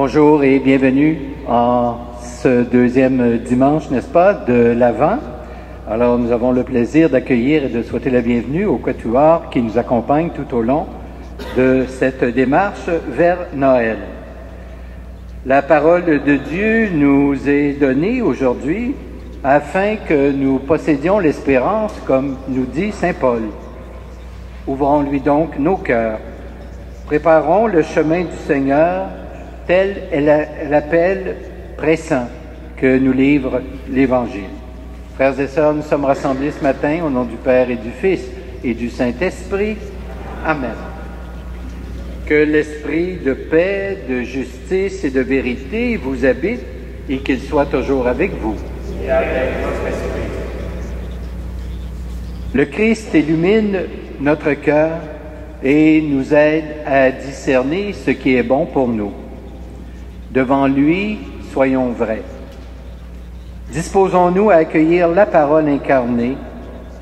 Bonjour et bienvenue en ce deuxième dimanche, n'est-ce pas, de l'Avent. Alors, nous avons le plaisir d'accueillir et de souhaiter la bienvenue au Quatuor qui nous accompagne tout au long de cette démarche vers Noël. La parole de Dieu nous est donnée aujourd'hui afin que nous possédions l'espérance, comme nous dit saint Paul. Ouvrons-lui donc nos cœurs. Préparons le chemin du Seigneur, tel est l'appel pressant que nous livre l'Évangile. Frères et sœurs, nous sommes rassemblés ce matin au nom du Père et du Fils et du Saint-Esprit. Amen. Que l'esprit de paix, de justice et de vérité vous habite et qu'il soit toujours avec vous. Et avec votre esprit. Le Christ illumine notre cœur et nous aide à discerner ce qui est bon pour nous. Devant lui, soyons vrais. Disposons-nous à accueillir la parole incarnée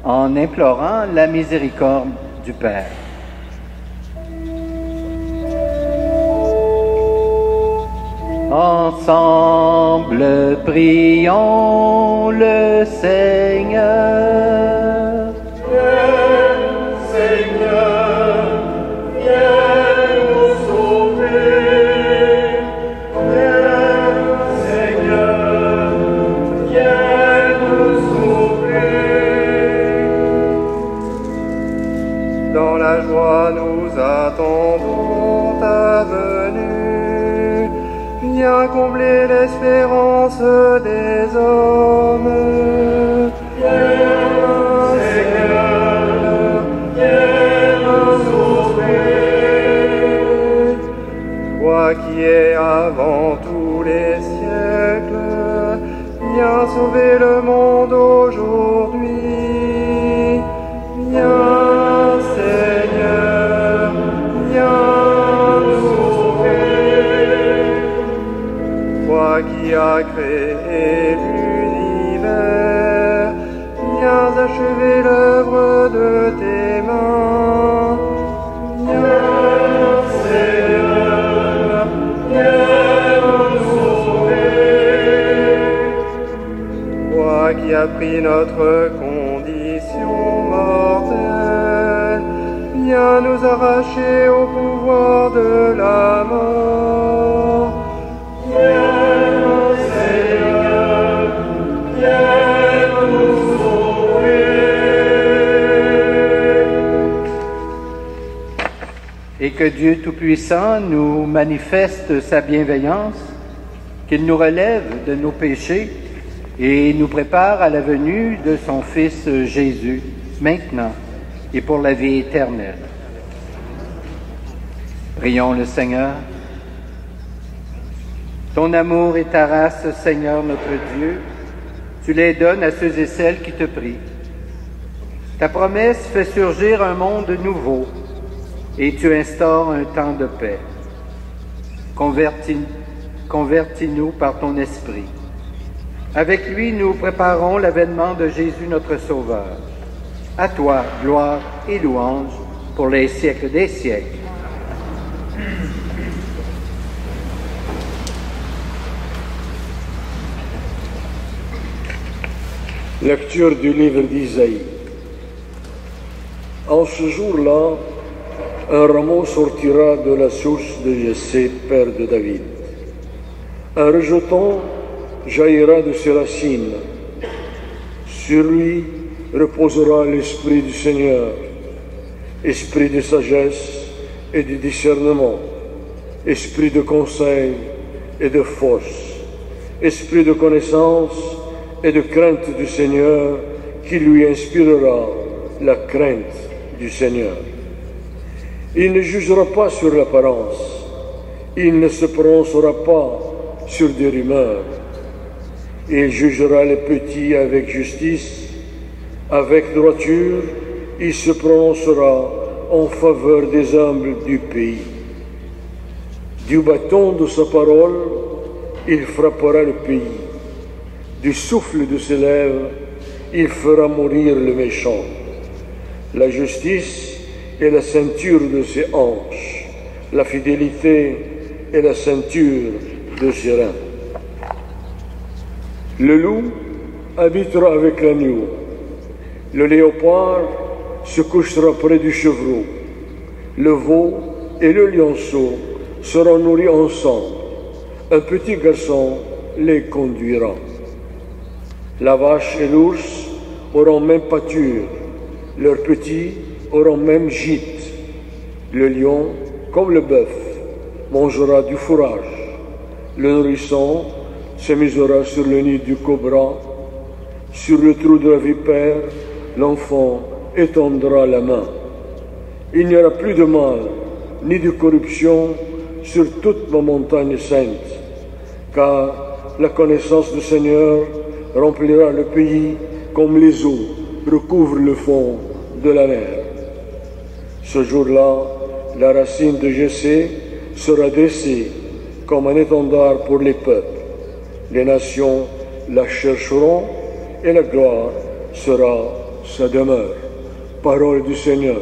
en implorant la miséricorde du Père. Ensemble, prions le Seigneur. Dans la joie, nous attendons ta venue. Viens combler l'espérance des hommes. Viens, Seigneur, viens nous sauver. Toi qui es avant tous les siècles, viens sauver le monde aujourd'hui. Viens, Seigneur, viens nous sauver. Toi qui as créé l'univers, viens achever l'œuvre de tes mains. Viens, Seigneur, viens nous sauver. Toi qui as pris notre condition mortelle, viens nous arracher au pouvoir de la mort. Viens, Seigneur, viens nous sauver. Et que Dieu Tout-Puissant nous manifeste sa bienveillance, qu'il nous relève de nos péchés et nous prépare à la venue de son Fils Jésus, maintenant et pour la vie éternelle. Prions le Seigneur. Ton amour et ta race, Seigneur notre Dieu, tu les donnes à ceux et celles qui te prient. Ta promesse fait surgir un monde nouveau et tu instaures un temps de paix. Convertis-nous par ton esprit. Avec lui, nous préparons l'avènement de Jésus notre Sauveur. À toi, gloire et louange pour les siècles des siècles. Lecture du livre d'Isaïe. En ce jour-là, un rameau sortira de la source de Jessé, père de David. Un rejeton jaillira de ses racines. Sur lui reposera l'Esprit du Seigneur, esprit de sagesse et de discernement, esprit de conseil et de force, esprit de connaissance et de crainte du Seigneur, qui lui inspirera la crainte du Seigneur. Il ne jugera pas sur l'apparence, il ne se prononcera pas sur des rumeurs. Il jugera les petits avec justice, avec droiture, il se prononcera en faveur des humbles du pays. Du bâton de sa parole, il frappera le pays. Du souffle de ses lèvres, il fera mourir le méchant. La justice est la ceinture de ses hanches, la fidélité est la ceinture de ses reins. Le loup habitera avec l'agneau. Le léopard se couchera près du chevreau. Le veau et le lionceau seront nourris ensemble. Un petit garçon les conduira. La vache et l'ours auront même pâture. Leurs petits auront même gîte. Le lion, comme le bœuf, mangera du fourrage. Le nourrisson s'amusera sur le nid du cobra. Sur le trou de la vipère, l'enfant étendra la main. Il n'y aura plus de mal, ni de corruption sur toute ma montagne sainte, car la connaissance du Seigneur remplira le pays comme les eaux recouvrent le fond de la mer. Ce jour-là, la racine de Jessé sera dressée comme un étendard pour les peuples. Les nations la chercheront et la gloire sera sa demeure. Parole du Seigneur.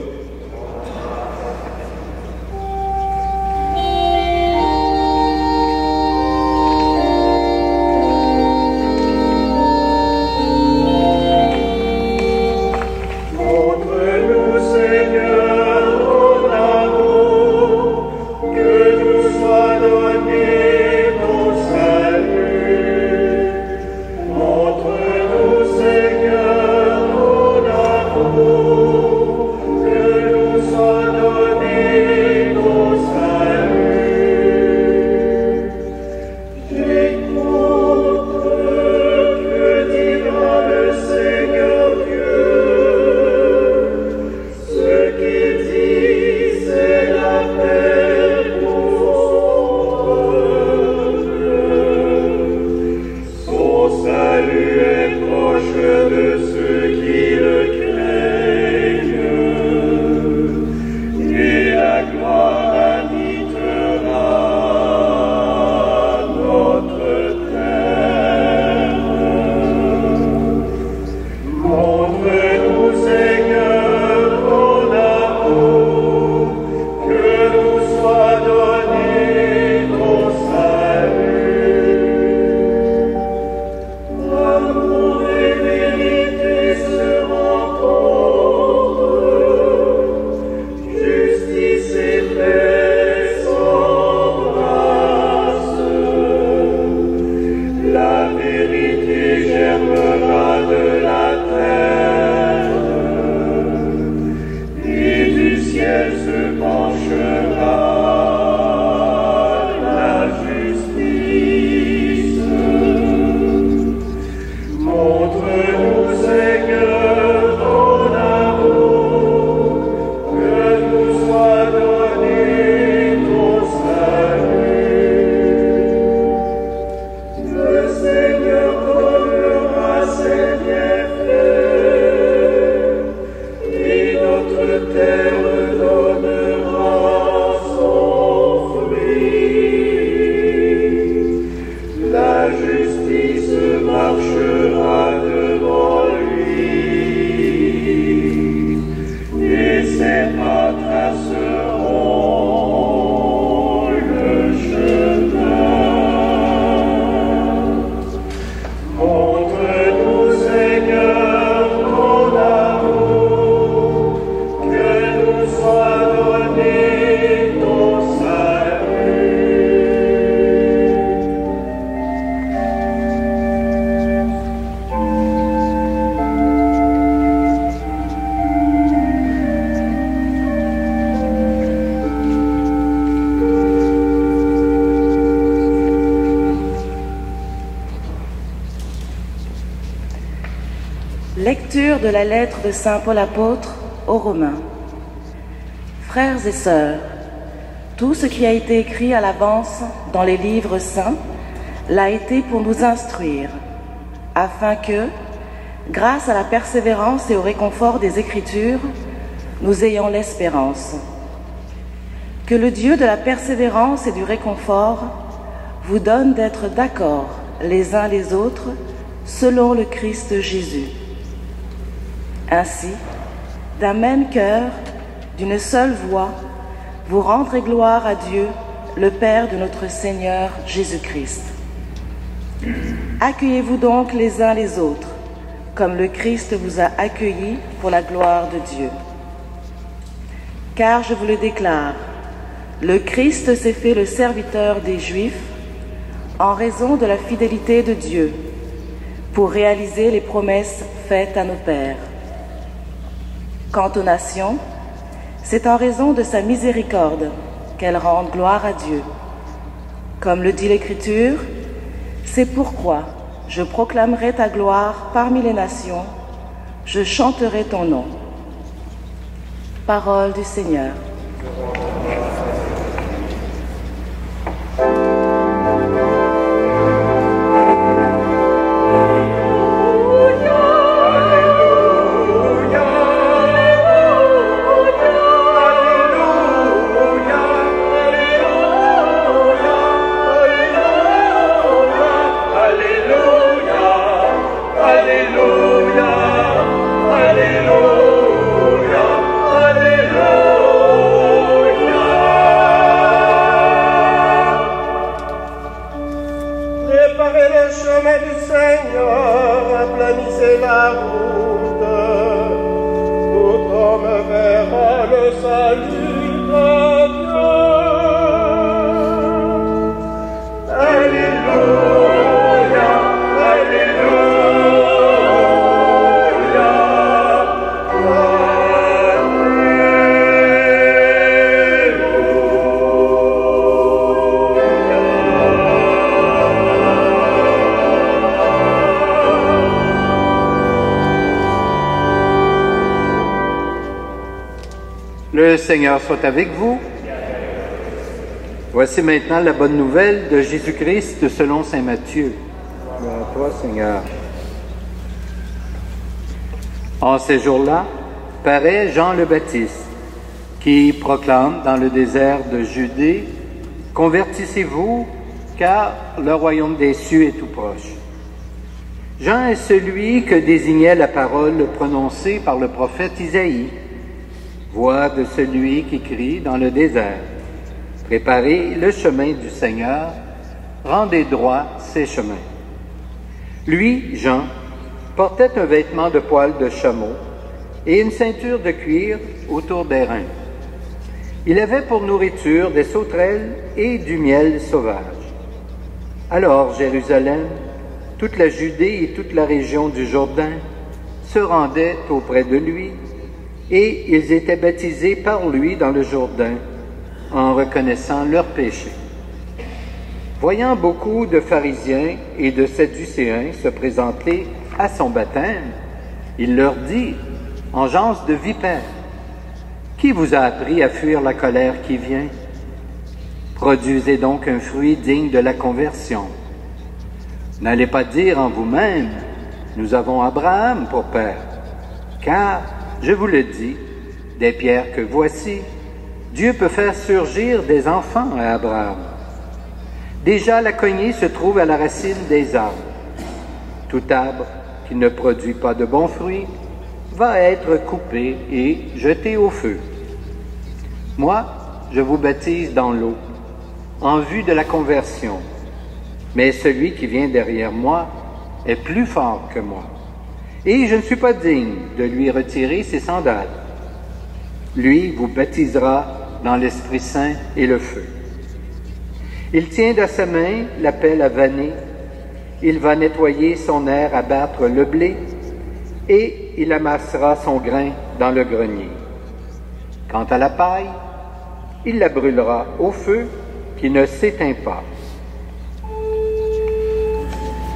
Lecture de la lettre de Saint Paul apôtre aux Romains. Frères et sœurs, tout ce qui a été écrit à l'avance dans les livres saints l'a été pour nous instruire, afin que, grâce à la persévérance et au réconfort des Écritures, nous ayons l'espérance. Que le Dieu de la persévérance et du réconfort vous donne d'être d'accord les uns les autres selon le Christ Jésus. Ainsi, d'un même cœur, d'une seule voix, vous rendrez gloire à Dieu, le Père de notre Seigneur Jésus-Christ. Accueillez-vous donc les uns les autres, comme le Christ vous a accueillis pour la gloire de Dieu. Car je vous le déclare, le Christ s'est fait le serviteur des Juifs en raison de la fidélité de Dieu, pour réaliser les promesses faites à nos pères. Quant aux nations, c'est en raison de sa miséricorde qu'elles rendent gloire à Dieu. Comme le dit l'Écriture, c'est pourquoi je proclamerai ta gloire parmi les nations, je chanterai ton nom. Parole du Seigneur. Le Seigneur soit avec vous. Voici maintenant la bonne nouvelle de Jésus-Christ selon saint Matthieu. Gloire à toi, Seigneur. En ces jours-là, paraît Jean le Baptiste, qui proclame dans le désert de Judée, « Convertissez-vous, car le royaume des cieux est tout proche. » Jean est celui que désignait la parole prononcée par le prophète Isaïe. Voix de celui qui crie dans le désert. Préparez le chemin du Seigneur, rendez droit ses chemins. Lui, Jean, portait un vêtement de poil de chameau et une ceinture de cuir autour des reins. Il avait pour nourriture des sauterelles et du miel sauvage. Alors Jérusalem, toute la Judée et toute la région du Jourdain se rendaient auprès de lui, et ils étaient baptisés par lui dans le Jourdain, en reconnaissant leurs péchés. Voyant beaucoup de pharisiens et de sadducéens se présenter à son baptême, il leur dit, en genre de vipères, « Qui vous a appris à fuir la colère qui vient? Produisez donc un fruit digne de la conversion. N'allez pas dire en vous-même, « Nous avons Abraham pour père. » Car, je vous le dis, des pierres que voici, Dieu peut faire surgir des enfants à Abraham. Déjà la cognée se trouve à la racine des arbres. Tout arbre qui ne produit pas de bons fruits va être coupé et jeté au feu. Moi, je vous baptise dans l'eau, en vue de la conversion. Mais celui qui vient derrière moi est plus fort que moi. Et je ne suis pas digne de lui retirer ses sandales. Lui vous baptisera dans l'Esprit Saint et le feu. Il tient dans sa main la pelle à vanner. Il va nettoyer son aire à battre le blé, et il amassera son grain dans le grenier. Quant à la paille, il la brûlera au feu qui ne s'éteint pas.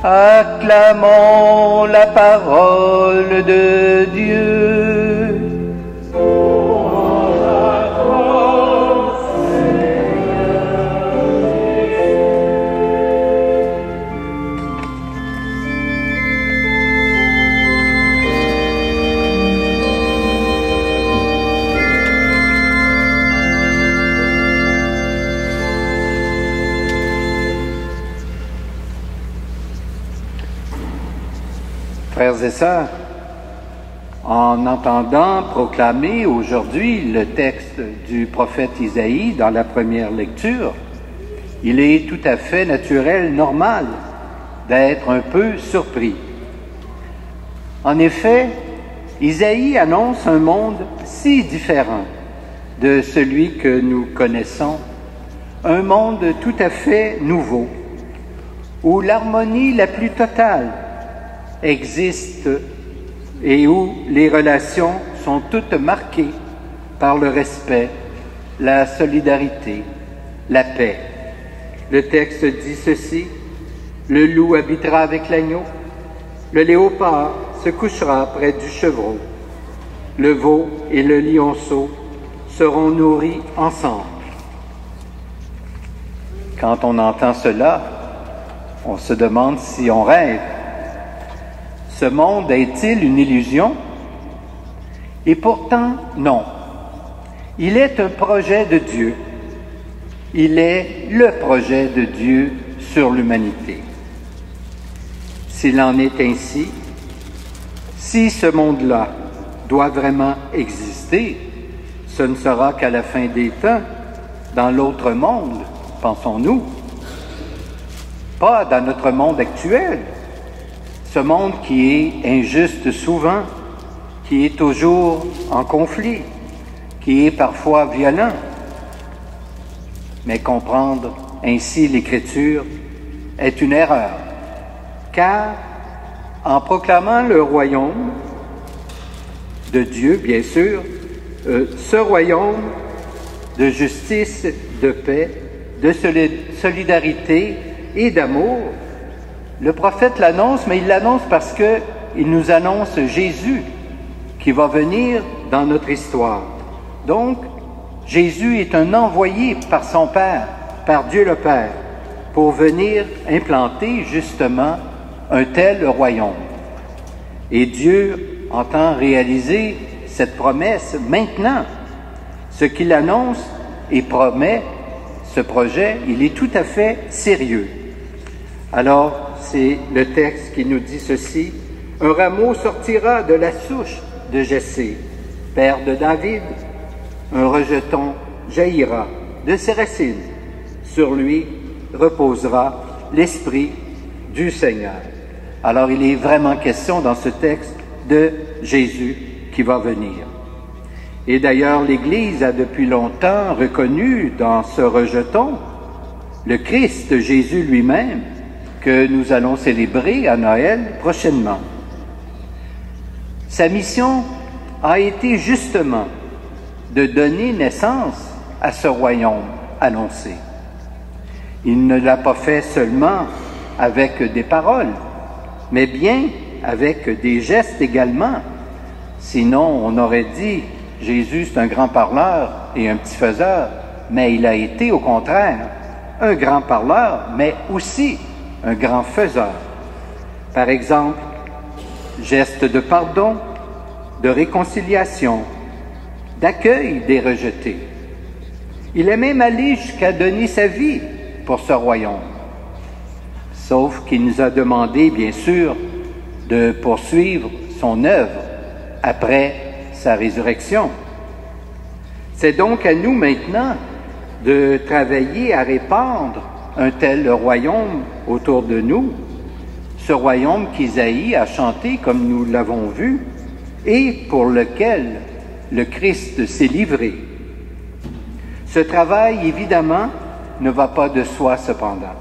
Acclamons la parole de Dieu. Frères et sœurs, en entendant proclamer aujourd'hui le texte du prophète Isaïe dans la première lecture, il est tout à fait naturel, normal, d'être un peu surpris. En effet, Isaïe annonce un monde si différent de celui que nous connaissons, un monde tout à fait nouveau, où l'harmonie la plus totale existe et où les relations sont toutes marquées par le respect, la solidarité, la paix. Le texte dit ceci: « Le loup habitera avec l'agneau, le léopard se couchera près du chevreau, le veau et le lionceau seront nourris ensemble. » Quand on entend cela, on se demande si on rêve. Ce monde est-il une illusion? Et pourtant, non. Il est un projet de Dieu. Il est le projet de Dieu sur l'humanité. S'il en est ainsi, si ce monde-là doit vraiment exister, ce ne sera qu'à la fin des temps, dans l'autre monde, pensons-nous, pas dans notre monde actuel, ce monde qui est injuste souvent, qui est toujours en conflit, qui est parfois violent. Mais comprendre ainsi l'Écriture est une erreur, car en proclamant le royaume de Dieu, bien sûr, ce royaume de justice, de paix, de solidarité et d'amour, le prophète l'annonce, mais il l'annonce parce qu'il nous annonce Jésus qui va venir dans notre histoire. Donc, Jésus est un envoyé par son Père, par Dieu le Père, pour venir implanter justement un tel royaume. Et Dieu entend réaliser cette promesse maintenant. Ce qu'il annonce et promet, ce projet, il est tout à fait sérieux. Alors, c'est le texte qui nous dit ceci: « Un rameau sortira de la souche de Jessé, père de David. Un rejeton jaillira de ses racines. Sur lui reposera l'Esprit du Seigneur. » Alors, il est vraiment question dans ce texte de Jésus qui va venir. Et d'ailleurs, l'Église a depuis longtemps reconnu dans ce rejeton le Christ Jésus lui-même, que nous allons célébrer à Noël prochainement. Sa mission a été justement de donner naissance à ce royaume annoncé. Il ne l'a pas fait seulement avec des paroles, mais bien avec des gestes également. Sinon, on aurait dit Jésus c'est un grand parleur et un petit faiseur, mais il a été au contraire un grand parleur, mais aussi un grand faiseur. Par exemple, gestes de pardon, de réconciliation, d'accueil des rejetés. Il est même allé jusqu'à donner sa vie pour ce royaume. Sauf qu'il nous a demandé, bien sûr, de poursuivre son œuvre après sa résurrection. C'est donc à nous maintenant de travailler à répandre un tel royaume autour de nous, ce royaume qu'Isaïe a chanté comme nous l'avons vu et pour lequel le Christ s'est livré. Ce travail, évidemment, ne va pas de soi cependant.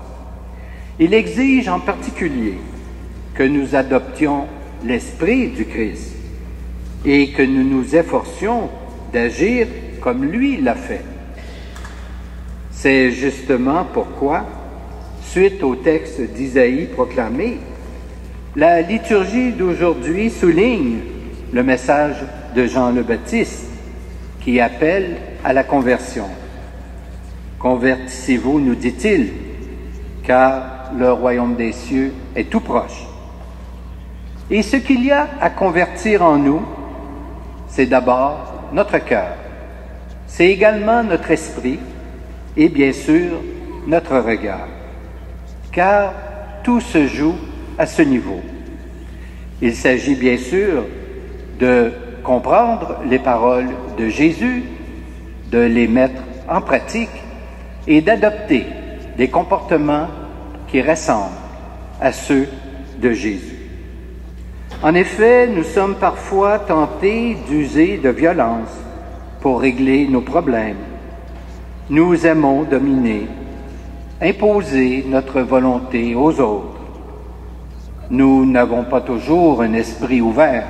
Il exige en particulier que nous adoptions l'esprit du Christ et que nous nous efforcions d'agir comme lui l'a fait. C'est justement pourquoi, suite au texte d'Isaïe proclamé, la liturgie d'aujourd'hui souligne le message de Jean le Baptiste qui appelle à la conversion. « Convertissez-vous, nous dit-il, car le royaume des cieux est tout proche. » Et ce qu'il y a à convertir en nous, c'est d'abord notre cœur. C'est également notre esprit et bien sûr notre regard. Car tout se joue à ce niveau. Il s'agit bien sûr de comprendre les paroles de Jésus, de les mettre en pratique et d'adopter des comportements qui ressemblent à ceux de Jésus. En effet, nous sommes parfois tentés d'user de violence pour régler nos problèmes. Nous aimons dominer, imposer notre volonté aux autres. Nous n'avons pas toujours un esprit ouvert.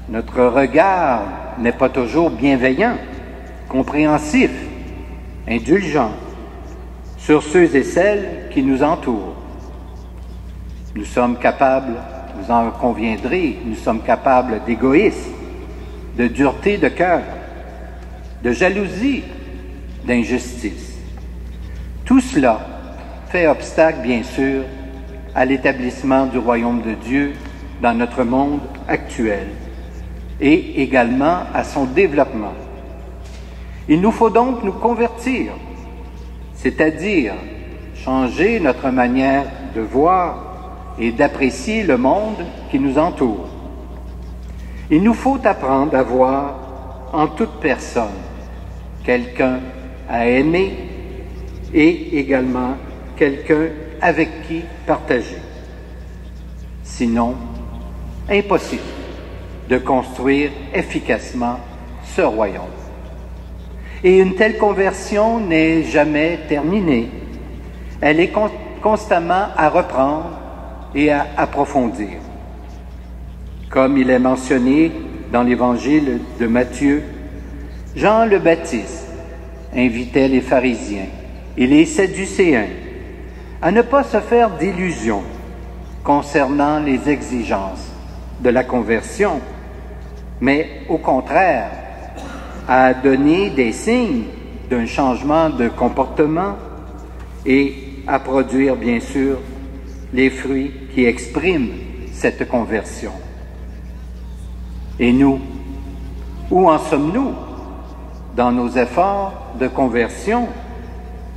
Notre regard n'est pas toujours bienveillant, compréhensif, indulgent sur ceux et celles qui nous entourent. Nous sommes capables, vous en conviendrez, nous sommes capables d'égoïsme, de dureté de cœur, de jalousie, d'injustice. Tout cela fait obstacle, bien sûr, à l'établissement du royaume de Dieu dans notre monde actuel et également à son développement. Il nous faut donc nous convertir, c'est-à-dire changer notre manière de voir et d'apprécier le monde qui nous entoure. Il nous faut apprendre à voir en toute personne quelqu'un à aimer et également quelqu'un avec qui partager. Sinon, impossible de construire efficacement ce royaume. Et une telle conversion n'est jamais terminée. Elle est constamment à reprendre et à approfondir. Comme il est mentionné dans l'évangile de Matthieu, Jean le Baptiste invitait les pharisiens et les sadducéens à ne pas se faire d'illusions concernant les exigences de la conversion, mais au contraire, à donner des signes d'un changement de comportement et à produire, bien sûr, les fruits qui expriment cette conversion. Et nous, où en sommes-nous dans nos efforts de conversion,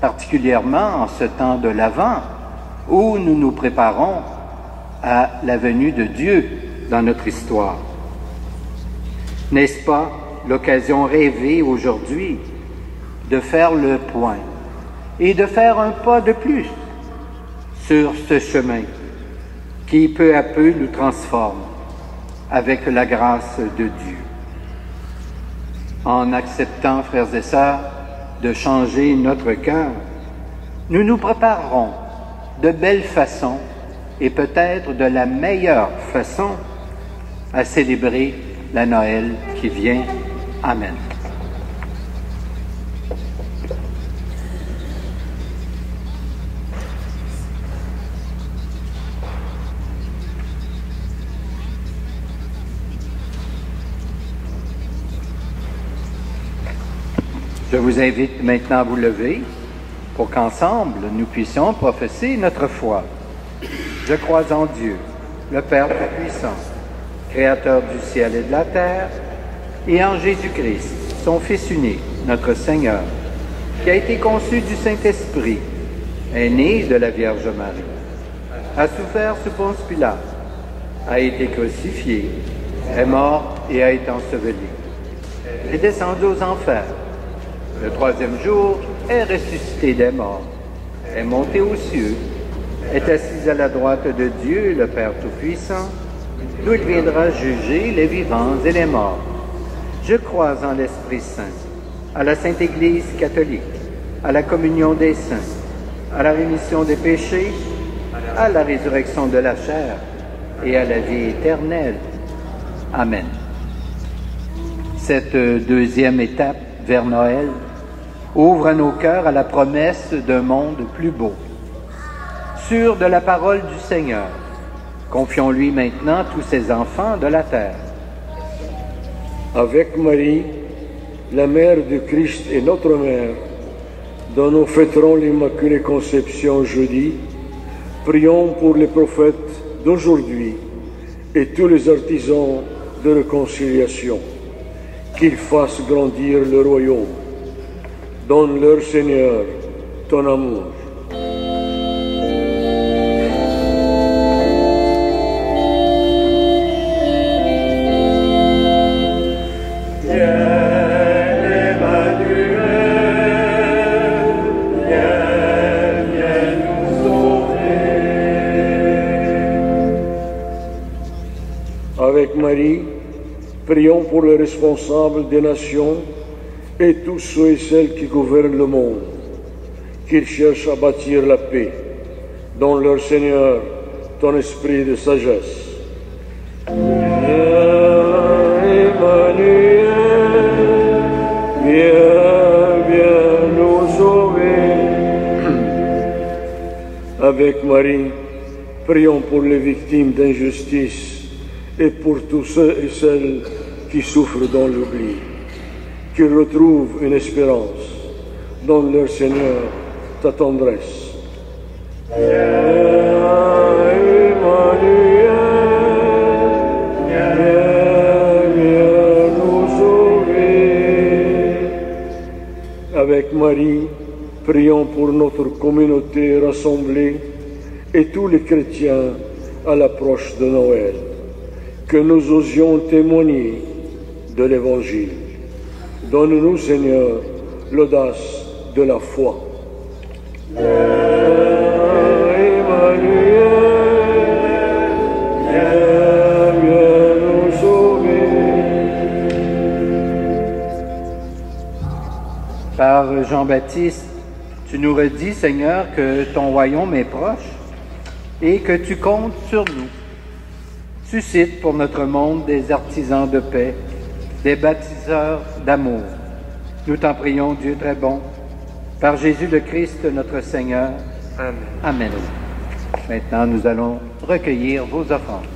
particulièrement en ce temps de l'Avent, où nous nous préparons à la venue de Dieu dans notre histoire? N'est-ce pas l'occasion rêvée aujourd'hui de faire le point et de faire un pas de plus sur ce chemin qui peu à peu nous transforme avec la grâce de Dieu? En acceptant, frères et sœurs, de changer notre cœur, nous nous préparerons de belle façon et peut-être de la meilleure façon à célébrer la Noël qui vient. Amen. Je vous invite maintenant à vous lever pour qu'ensemble nous puissions professer notre foi. Je crois en Dieu, le Père Tout-Puissant, Créateur du ciel et de la terre, et en Jésus-Christ, son Fils unique, notre Seigneur, qui a été conçu du Saint-Esprit, est né de la Vierge Marie, a souffert sous Ponce Pilate, a été crucifié, est mort et a été enseveli, est descendu aux enfers. Le troisième jour, est ressuscité des morts, est monté aux cieux, est assis à la droite de Dieu, le Père Tout-Puissant, d'où il viendra juger les vivants et les morts. Je crois en l'Esprit Saint, à la Sainte Église catholique, à la communion des saints, à la rémission des péchés, à la résurrection de la chair et à la vie éternelle. Amen. Cette deuxième étape vers Noël ouvre nos cœurs à la promesse d'un monde plus beau. Sûr de la parole du Seigneur, confions-lui maintenant tous ces enfants de la terre. Avec Marie, la mère du Christ et notre mère, dont nous fêterons l'Immaculée Conception jeudi, prions pour les prophètes d'aujourd'hui et tous les artisans de réconciliation, qu'ils fassent grandir le royaume. Donne-leur, Seigneur, ton amour. Viens, Emmanuel, viens. Avec Marie, prions pour les responsables des nations et tous ceux et celles qui gouvernent le monde, qu'ils cherchent à bâtir la paix. Donne leur Seigneur ton esprit de sagesse. Emmanuel, viens nous sauver. Avec Marie, prions pour les victimes d'injustice et pour tous ceux et celles qui souffrent dans l'oubli, qu'ils retrouvent une espérance. Donne leur Seigneur ta tendresse. Avec Marie, prions pour notre communauté rassemblée et tous les chrétiens à l'approche de Noël, que nous osions témoigner de l'Évangile. Donne-nous, Seigneur, l'audace de la foi. Par Jean-Baptiste, tu nous redis, Seigneur, que ton royaume est proche et que tu comptes sur nous. Suscite pour notre monde des artisans de paix, des bâtisseurs d'amour. Nous t'en prions, Dieu très bon, par Jésus le Christ, notre Seigneur. Amen. Amen. Maintenant, nous allons recueillir vos offrandes.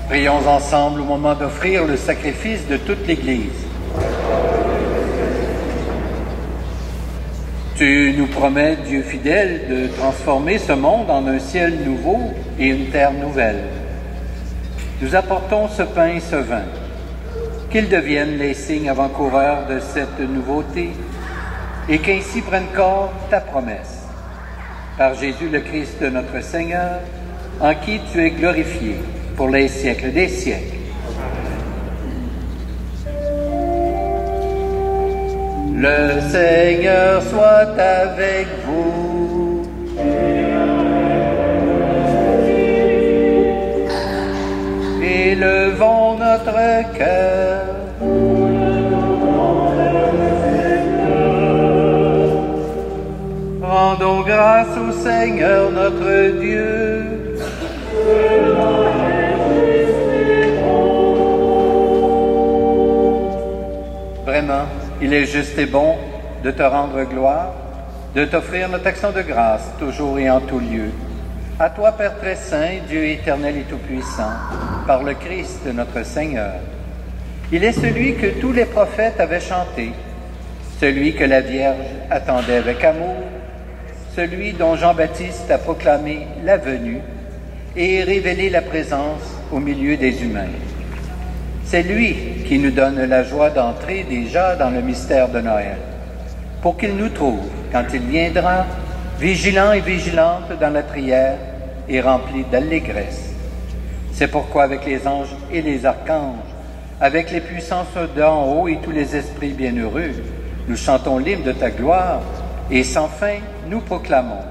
Prions ensemble au moment d'offrir le sacrifice de toute l'Église. Tu nous promets, Dieu fidèle, de transformer ce monde en un ciel nouveau et une terre nouvelle. Nous apportons ce pain et ce vin. Qu'ils deviennent les signes avant-coureurs de cette nouveauté et qu'ainsi prenne corps ta promesse. Par Jésus le Christ, notre Seigneur, en qui tu es glorifié pour les siècles des siècles. Le Seigneur soit avec vous. Élevons notre cœur. Rendons grâce au Seigneur notre Dieu. Vraiment, il est juste et bon de te rendre gloire, de t'offrir notre action de grâce, toujours et en tout lieu. À toi, Père très saint, Dieu éternel et tout-puissant, par le Christ notre Seigneur. Il est celui que tous les prophètes avaient chanté, celui que la Vierge attendait avec amour, celui dont Jean-Baptiste a proclamé la venue et révélé la présence au milieu des humains. C'est lui qui nous donne la joie d'entrer déjà dans le mystère de Noël, pour qu'il nous trouve, quand il viendra, vigilants et vigilantes dans la prière et remplis d'allégresse. C'est pourquoi avec les anges et les archanges, avec les puissances d'en haut et tous les esprits bienheureux, nous chantons l'hymne de ta gloire et sans fin nous proclamons.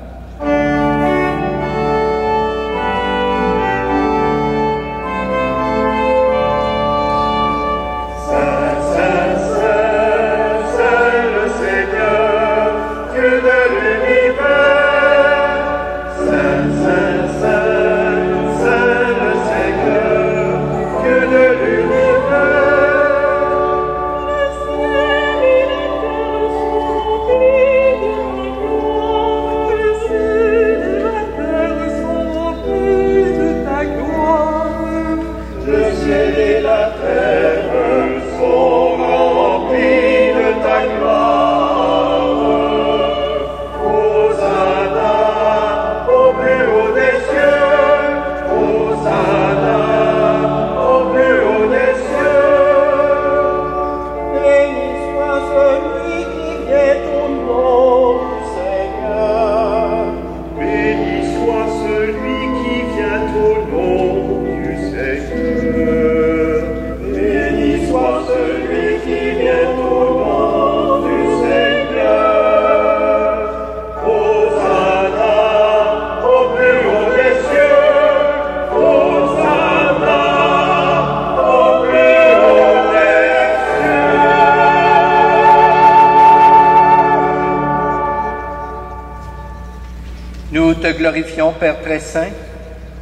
Nous te glorifions, Père très saint.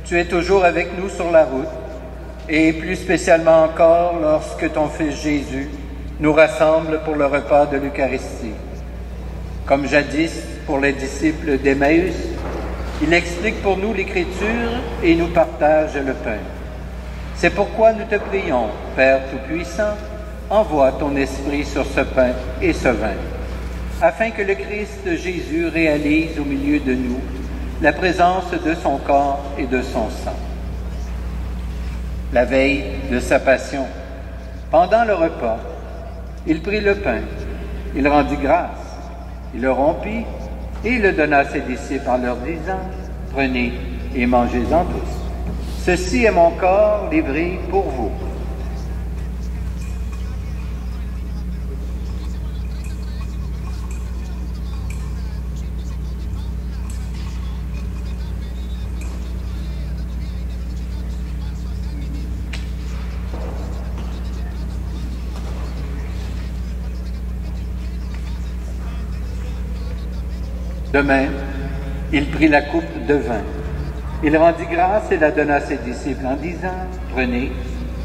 Tu es toujours avec nous sur la route, et plus spécialement encore lorsque ton Fils Jésus nous rassemble pour le repas de l'Eucharistie. Comme jadis pour les disciples d'Emmaüs, il explique pour nous l'Écriture et nous partage le pain. C'est pourquoi nous te prions, Père Tout-Puissant, envoie ton Esprit sur ce pain et ce vin, afin que le Christ Jésus réalise au milieu de nous la présence de son corps et de son sang. La veille de sa passion, pendant le repas, il prit le pain, il rendit grâce, il le rompit et il le donna à ses disciples en leur disant « Prenez et mangez-en tous. Ceci est mon corps livré pour vous. » De même, il prit la coupe de vin. Il rendit grâce et la donna à ses disciples en disant « Prenez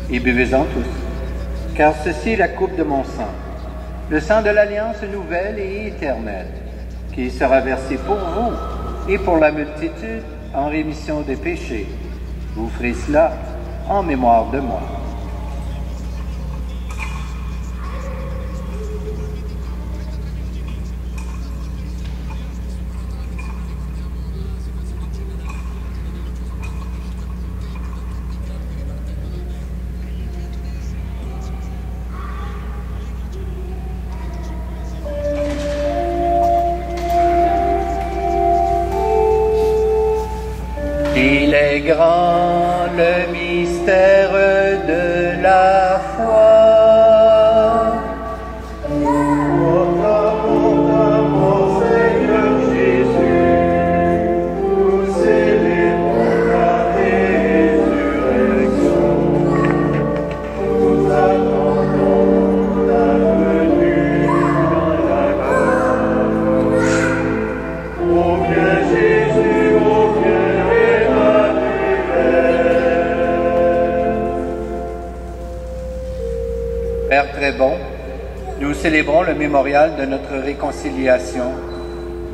et buvez-en tous, car ceci est la coupe de mon sang, le sang de l'alliance nouvelle et éternelle, qui sera versé pour vous et pour la multitude en rémission des péchés. Vous ferez cela en mémoire de moi. Il est grand le mystère de la foi. Notre amour, Seigneur Jésus, nous célébrons ta résurrection. Nous attendons ta venue dans la gloire. Ô bien Jésus, ô bien Père très bon, nous célébrons le mémorial de notre réconciliation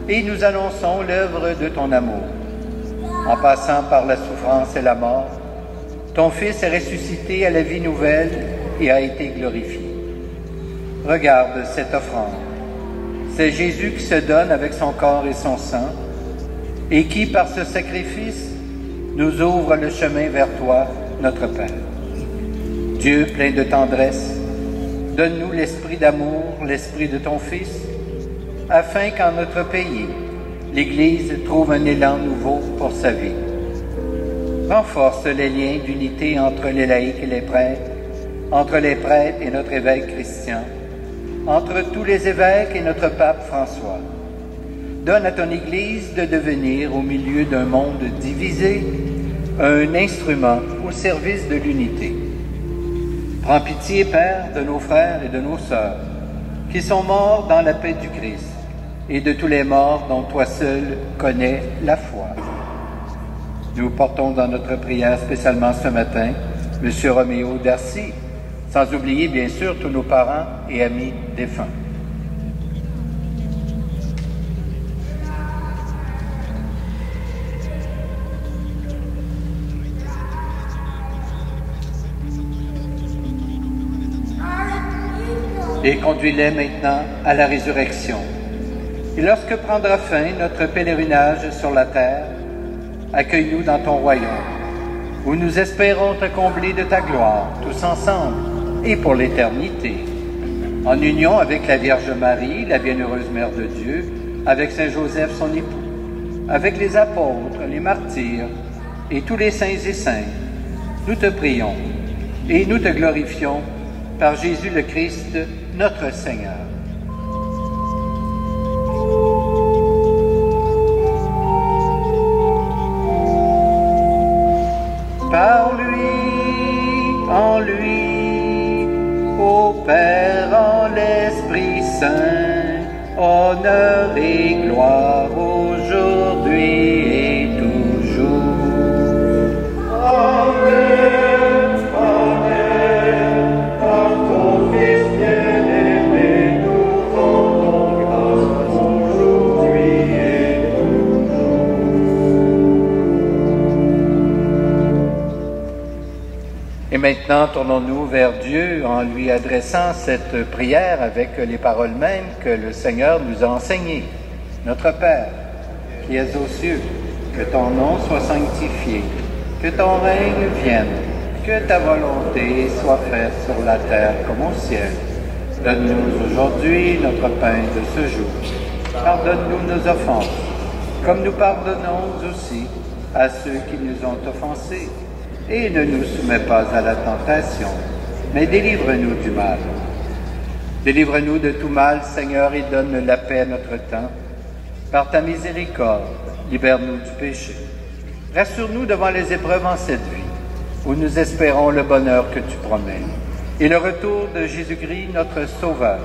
et nous annonçons l'œuvre de ton amour. En passant par la souffrance et la mort, ton Fils est ressuscité à la vie nouvelle et a été glorifié. Regarde cette offrande. C'est Jésus qui se donne avec son corps et son sang et qui, par ce sacrifice, nous ouvre le chemin vers toi, notre Père. Dieu plein de tendresse, donne-nous l'esprit d'amour, l'esprit de ton Fils, afin qu'en notre pays, l'Église trouve un élan nouveau pour sa vie. Renforce les liens d'unité entre les laïcs et les prêtres, entre les prêtres et notre évêque Christian, entre tous les évêques et notre pape François. Donne à ton Église de devenir, au milieu d'un monde divisé, un instrument au service de l'unité. Prends pitié, Père, de nos frères et de nos sœurs, qui sont morts dans la paix du Christ, et de tous les morts dont toi seul connais la foi. Nous portons dans notre prière spécialement ce matin M. Roméo Darcy, sans oublier bien sûr tous nos parents et amis défunts. Et conduis-les maintenant à la résurrection. Et lorsque prendra fin notre pèlerinage sur la terre, accueille-nous dans ton royaume, où nous espérons te combler de ta gloire, tous ensemble, et pour l'éternité, en union avec la Vierge Marie, la bienheureuse Mère de Dieu, avec Saint Joseph son époux, avec les apôtres, les martyrs, et tous les saints et saintes. Nous te prions, et nous te glorifions, par Jésus le Christ, notre Seigneur. Par lui, en lui, au Père, en l'Esprit Saint, honneur et gloire aujourd'hui et toujours. Amen. Et maintenant, tournons-nous vers Dieu en lui adressant cette prière avec les paroles mêmes que le Seigneur nous a enseignées. Notre Père, qui es aux cieux, que ton nom soit sanctifié, que ton règne vienne, que ta volonté soit faite sur la terre comme au ciel. Donne-nous aujourd'hui notre pain de ce jour. Pardonne-nous nos offenses, comme nous pardonnons aussi à ceux qui nous ont offensés. Et ne nous soumets pas à la tentation, mais délivre-nous du mal. Délivre-nous de tout mal, Seigneur, et donne la paix à notre temps. Par ta miséricorde, libère-nous du péché. Rassure-nous devant les épreuves en cette vie, où nous espérons le bonheur que tu promets, et le retour de Jésus-Christ, notre Sauveur.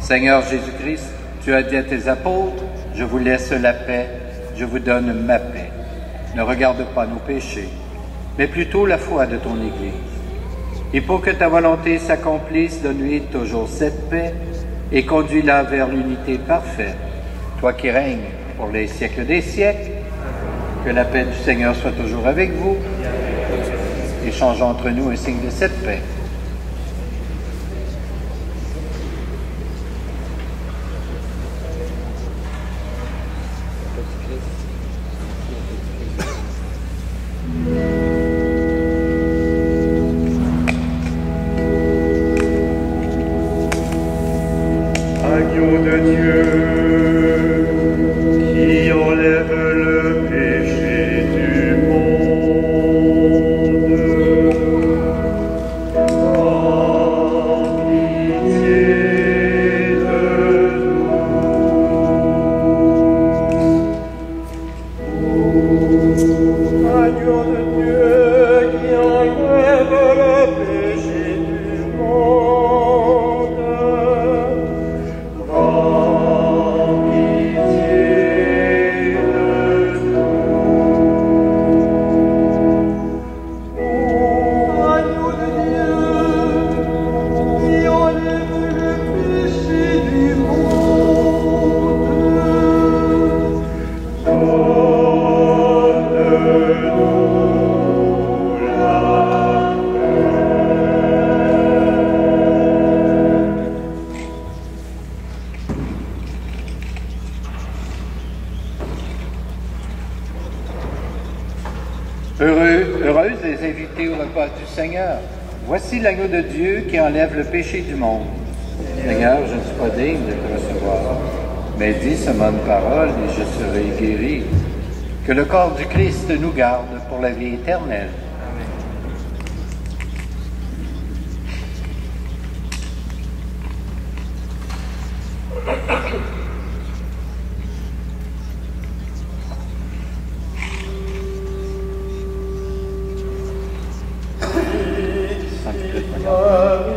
Seigneur Jésus-Christ, tu as dit à tes apôtres, je vous laisse la paix, je vous donne ma paix. Ne regarde pas nos péchés, mais plutôt la foi de ton Église. Et pour que ta volonté s'accomplisse, donne-lui toujours cette paix et conduis-la vers l'unité parfaite, toi qui règnes pour les siècles des siècles. Que la paix du Seigneur soit toujours avec vous. Échangeons entre nous un signe de cette paix. Agneau de Dieu, qui enlève le péché du monde, aie pitié de nous. Agneau de Dieu, qui enlève le péché du monde, Heureuses les invités au repas du Seigneur. Voici l'agneau de Dieu qui enlève le péché du monde. Seigneur, je ne suis pas digne de te recevoir, mais dis seulement une parole et je serai guéri. Que le corps du Christ nous garde pour la vie éternelle. Amen.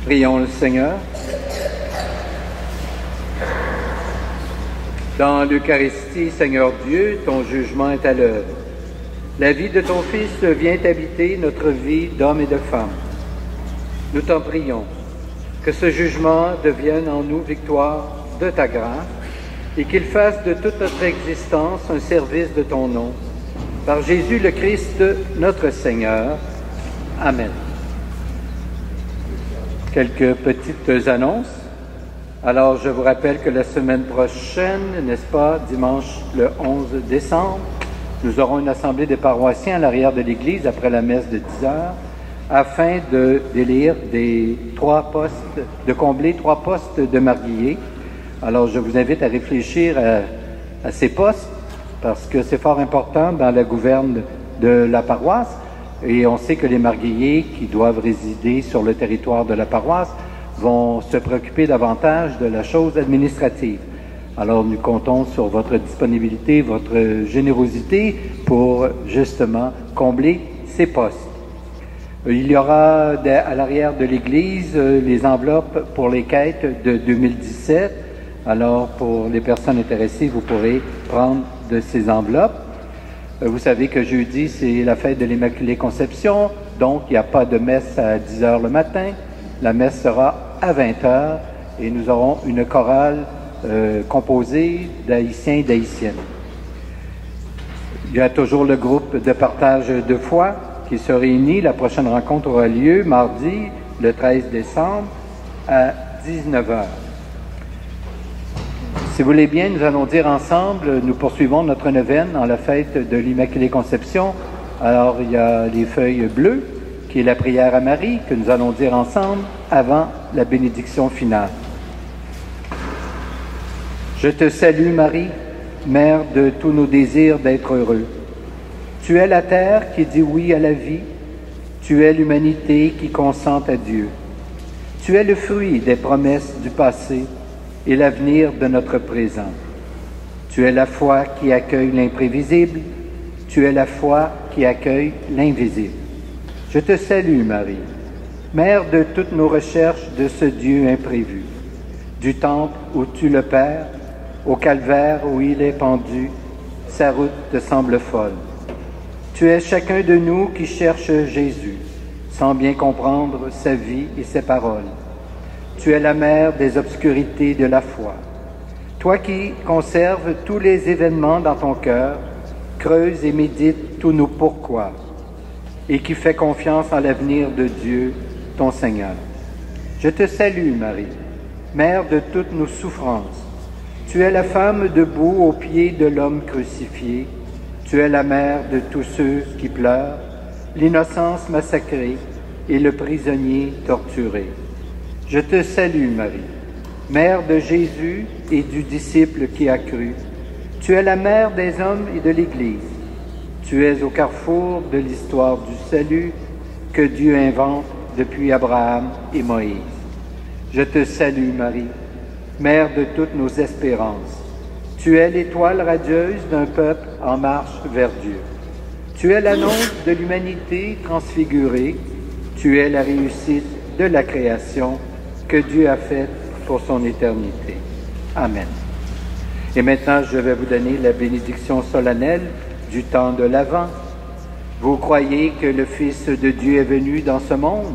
Prions le Seigneur. Dans l'Eucharistie, Seigneur Dieu, ton jugement est à l'œuvre. La vie de ton Fils vient habiter notre vie d'hommes et de femmes. Nous t'en prions, que ce jugement devienne en nous victoire de ta grâce et qu'il fasse de toute notre existence un service de ton nom. Par Jésus le Christ, notre Seigneur. Amen. Quelques petites annonces. Alors, je vous rappelle que la semaine prochaine, n'est-ce pas, dimanche le 11 décembre, nous aurons une assemblée des paroissiens à l'arrière de l'église après la messe de 10 heures, afin d'élire de combler 3 postes de marguilliers. Alors, je vous invite à réfléchir à ces postes, parce que c'est fort important dans la gouverne de la paroisse, et on sait que les marguilliers qui doivent résider sur le territoire de la paroisse vont se préoccuper davantage de la chose administrative. Alors, nous comptons sur votre disponibilité, votre générosité pour justement combler ces postes. Il y aura à l'arrière de l'Église les enveloppes pour les quêtes de 2017. Alors, pour les personnes intéressées, vous pourrez prendre de ces enveloppes. Vous savez que jeudi, c'est la fête de l'Immaculée Conception, donc il n'y a pas de messe à 10 heures le matin. La messe sera à 20 heures et nous aurons une chorale composée d'Haïtiens et d'Haïtiennes. Il y a toujours le groupe de partage de foi qui se réunit. La prochaine rencontre aura lieu mardi, le 13 décembre, à 19 heures. Si vous voulez bien, nous allons dire ensemble, nous poursuivons notre neuvaine en la fête de l'Immaculée Conception. Alors, il y a les feuilles bleues, qui est la prière à Marie, que nous allons dire ensemble avant la bénédiction finale. Je te salue Marie, mère de tous nos désirs d'être heureux. Tu es la terre qui dit oui à la vie. Tu es l'humanité qui consent à Dieu. Tu es le fruit des promesses du passé et l'avenir de notre présent. Tu es la foi qui accueille l'imprévisible. Tu es la foi qui accueille l'invisible. Je te salue, Marie, mère de toutes nos recherches de ce Dieu imprévu, du temple où tu le Père, au calvaire où il est pendu, sa route te semble folle. Tu es chacun de nous qui cherche Jésus, sans bien comprendre sa vie et ses paroles. Tu es la mère des obscurités de la foi. Toi qui conserves tous les événements dans ton cœur, creuse et médite tous nos pourquoi, et qui fait confiance en l'avenir de Dieu, ton Seigneur. Je te salue, Marie, mère de toutes nos souffrances. Tu es la femme debout aux pieds de l'homme crucifié. Tu es la mère de tous ceux qui pleurent, l'innocence massacrée et le prisonnier torturé. Je te salue, Marie, mère de Jésus et du disciple qui a cru. Tu es la mère des hommes et de l'Église. Tu es au carrefour de l'histoire du salut que Dieu invente depuis Abraham et Moïse. Je te salue, Marie, mère de toutes nos espérances. Tu es l'étoile radieuse d'un peuple en marche vers Dieu. Tu es l'annonce de l'humanité transfigurée. Tu es la réussite de la création que Dieu a faite pour son éternité. Amen. Et maintenant, je vais vous donner la bénédiction solennelle du temps de l'Avent. Vous croyez que le Fils de Dieu est venu dans ce monde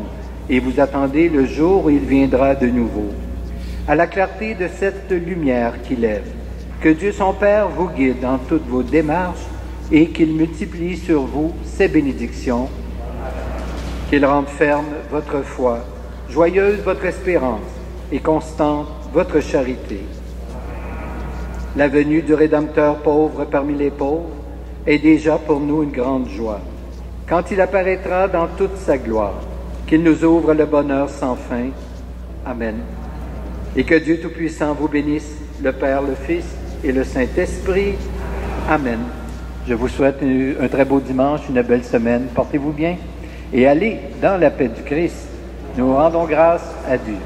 et vous attendez le jour où il viendra de nouveau. À la clarté de cette lumière qui lève, que Dieu son Père vous guide dans toutes vos démarches et qu'il multiplie sur vous ses bénédictions, qu'il rende ferme votre foi, joyeuse votre espérance et constante votre charité. La venue du Rédempteur pauvre parmi les pauvres est déjà pour nous une grande joie. Quand il apparaîtra dans toute sa gloire, qu'il nous ouvre le bonheur sans fin. Amen. Et que Dieu Tout-Puissant vous bénisse, le Père, le Fils et le Saint-Esprit. Amen. Je vous souhaite un très beau dimanche, une belle semaine. Portez-vous bien et allez dans la paix du Christ. Nous rendons grâce à Dieu.